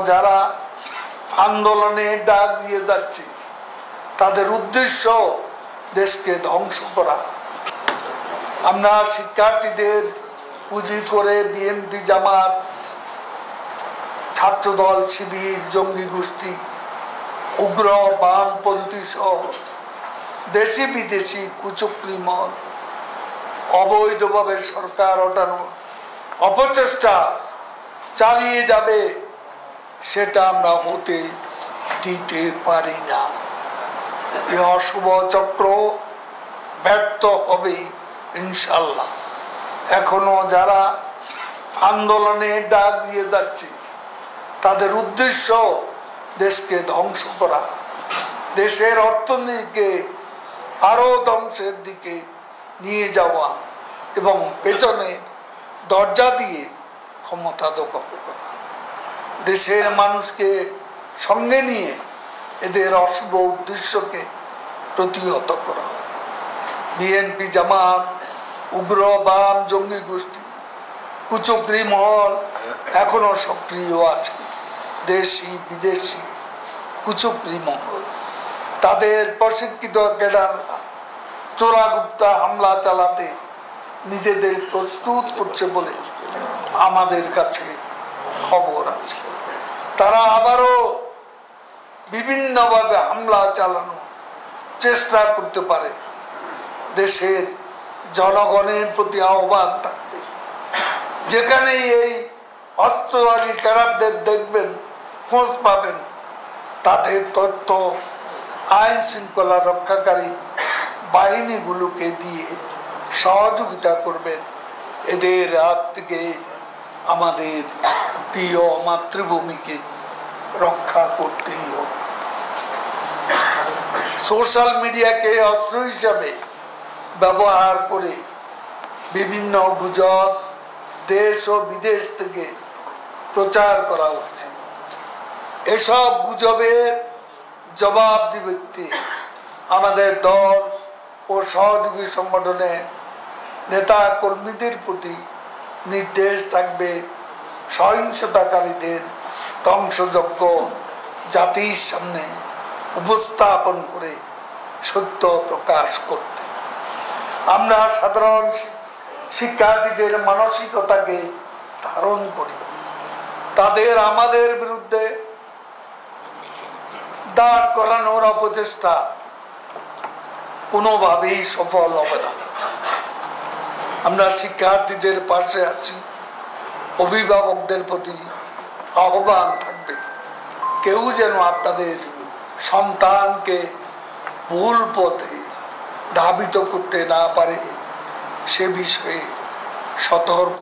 যারা আন্দোলনে ডাক দিয়ে যাচ্ছে তাদের উদ্দেশ্য দেশকে ধ্বংস করা। আমরা শিক্ষার্থীদের পুঁজি করে বিএনপি, জামাত, ছাত্রদল, শিবির, জঙ্গি গোষ্ঠী, উগ্র বামপন্থী সহ দেশি বিদেশি কুচক্রী মহল অবৈধভাবে সরকার ওঠানোর অপচেষ্টা চালিয়ে যাবে, সেটা আমরা হতে দিতে পারি না। এই অশুভ চক্র ব্যর্থ হবে ইনশাল্লাহ। এখনো যারা আন্দোলনে ডাক দিয়ে যাচ্ছে তাদের উদ্দেশ্য দেশকে ধ্বংস করা, দেশের অর্থনীতিকে আরো ধ্বংসের দিকে নিয়ে যাওয়া এবং পেছনে দরজা দিয়ে ক্ষমতা দখল করা। দেশের মানুষকে সঙ্গে নিয়ে এদের অশুভ উদ্দেশ্যকে প্রতিহত করা। বিএনপি, জামাত, উগ্র বাম জঙ্গি গোষ্ঠী, কুচক্রী মহল এখনো সক্রিয় আছে। দেশি বিদেশি কুচক্রী মহল তাদের প্রশিক্ষিত ক্যাডাররা চোরাগুপ্তা হামলা চালাতে নিজেদের প্রস্তুত করছে বলে আমাদের কাছে খবর আছে। তারা আবারও বিভিন্নভাবে হামলা চালানোর চেষ্টা করতে পারে। দেশের জনগণের প্রতি আহ্বান থাকবে, যেখানেই এই অস্ত্রধারী ক্যাডারদের দেখবেন, খোঁজ পাবেন, তাদের তথ্য আইন শৃঙ্খলা রক্ষাকারী বাহিনীগুলোকে দিয়ে সহযোগিতা করবেন। এদের হাত থেকে আমাদের প্রিয় মাতৃভূমিকে রক্ষা করতেই হবে। সোশ্যাল মিডিয়াকে অস্ত্র হিসাবে ব্যবহার করে বিভিন্ন গুজব দেশ ও বিদেশ থেকে প্রচার করা হচ্ছে। এসব গুজবের জবাব দিতে আমাদের দল ও সহযোগী সংগঠনের নেতা কর্মীদের প্রতি নির্দেশ থাকবে সহিংসতাকারীদের ধ্বংসযজ্ঞ জাতির সামনে উপস্থাপন করে সত্য প্রকাশ করতে। আমরা সাধারণ শিক্ষার্থীদের মানসিকতাকে ধারণ করি। তাদের আমাদের বিরুদ্ধে দাঁড় করানোর অপচেষ্টা কোনোভাবেই সফল হবে না। আমরা শিক্ষার্থীদের পাশে আছি। অভিভাবকদের প্রতি আহ্বান থাকবে, কেউ যেন আপনাদের সন্তানকে ভুল পথে ধাবিত করতে না পারে সে বিষয়ে সতর্ক